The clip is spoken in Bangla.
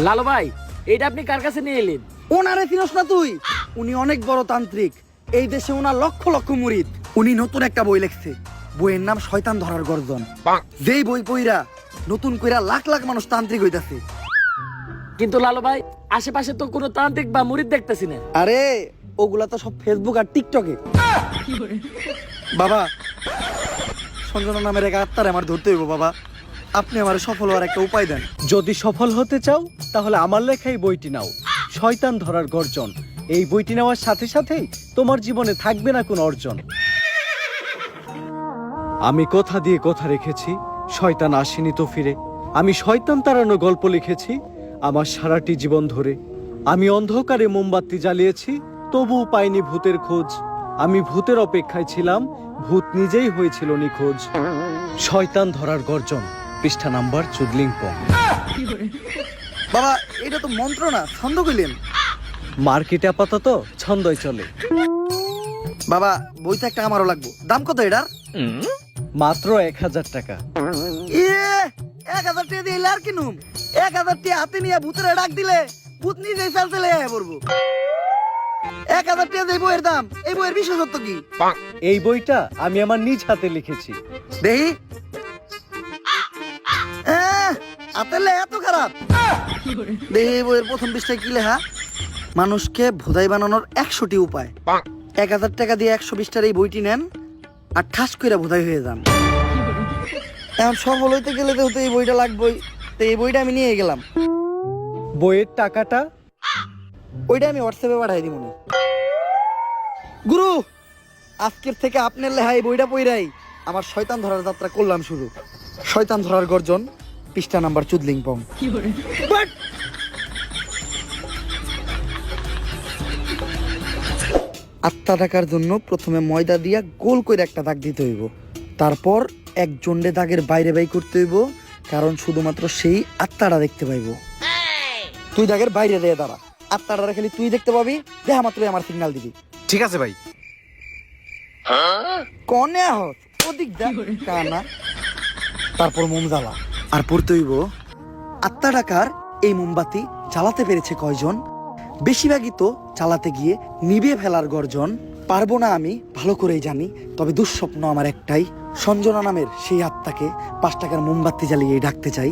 লালু ভাই, এটা আপনি কার কাছে নিয়ে এলেন? ওনারে চিনস না তুই? উনি অনেক বড় তান্ত্রিক। এই দেশে ওনার লক্ষ লক্ষ মুরিদ। উনি নতুন একটা বই লিখছে। বইয়ের নাম শয়তান ধরার গর্জন। যেই বই পইরা নতুন কইরা লাখ লাখ মানুষ তান্ত্রিক হইতাছে। কিন্তু লালু ভাই, আশেপাশে তো কোনো তান্ত্রিক বা মুরিদ দেখতেছি না। আরে ওগুলা তো সব ফেসবুক আর টিকটকে। বাবা, সঞ্জনা নামের এক আত্মারে আমার ধরতে হইব বাবা। আপনি আমার সফল হওয়ার একটা উপায় দেন। যদি সফল হতে চাও তাহলে আমার লেখা এই বইটি নাও, শয়তান ধরার গর্জন। এই বইটি নেওয়ার সাথে সাথেই তোমার জীবনে থাকবে না কোনো অর্জন। আমি কথা দিয়ে কথা রেখেছি, শয়তান আসেনি তো ফিরে। আমি শয়তান তাড়ানো গল্প লিখেছি আমার সারাটি জীবন ধরে। আমি অন্ধকারে মোমবাতি জ্বালিয়েছি, তবুও পাইনি ভূতের খোঁজ। আমি ভূতের অপেক্ষায় ছিলাম, ভূত নিজেই হয়েছিল নিখোঁজ। শয়তান ধরার গর্জন, পৃষ্ঠা নাম্বার চুদলিংপং। বাবা, এটা তো মন্ত্র না, ছন্দ কইলেন। মার্কেটে আপাতত ছন্দই চলে। বাবা, বইটা একটা আমারও লাগবো। দাম কত এটার? মাত্র 1000 টাকা। 1000 টাকা দিয়ে আর কিনুম? 1000 টাকা হাতে নিয়ে ভূতের ডাক দিলে ভূত নিজেই চালতে পড়বো। 1000 টাকা দিয়ে বইয়ের দাম। এই বইয়ের বিশেষত্ব কি? এই বইটা আমি আমার নিজ হাতে লিখেছি। দেখি। হাতের এত খারাপ? দেখি এই বইয়ের প্রথম পৃষ্ঠায় কি লেখা? মানুষকে ভোদাই বানানোর 100টি উপায়। 1000 টাকা দিয়ে 120 টার এই বইটি নেন আর ঠাস কইরা ভোদাই হয়ে যান। এখন সফল হইতে গেলে তো এই বইটা লাগবেই। তো এই বইটা আমি নিয়ে গেলাম। বইয়ের টাকাটা? ওইটা আমি হোয়াটসঅ্যাপে পাঠাই দিব। গুরু, আজকের থেকে আপনার লেখা এই বইটা পইরাই আমার শয়তান ধরার যাত্রা করলাম শুরু। শয়তান ধরার গর্জন, পৃষ্ঠা নাম্বার চুদলিংপং। আত্মা ডাকার জন্য প্রথমে ময়দা দিয়া গোল করে একটা দাগ দিতে হইব। তারপর এক জন্ডে দাগের বাইরে বাই করতে হইব, কারণ শুধুমাত্র সেই আত্মাটা দেখতে পাইব। তুই দাগের বাইরে দিয়ে দাঁড়া, আত্মাটা খালি তুই দেখতে পাবি। দেখা মাত্রই আমার সিগন্যাল দিবি। ঠিক আছে ভাই। কনে হস ওদিক দা কানা। তারপর মোম জ্বালা আর পড়তে হইব, আত্মা ডাকার এই মোমবাতি জ্বালাতে পেরেছে কয়জন? বেশিরভাগই তো চালাতে গিয়ে নিভে ফেলার গর্জন। পারবো না আমি ভালো করেই জানি, তবে দুঃস্বপ্ন আমার একটাই, সঞ্জনা নামের সেই আত্মাকে 5 টাকার মোমবাতি জ্বালিয়ে ডাকতে চাই।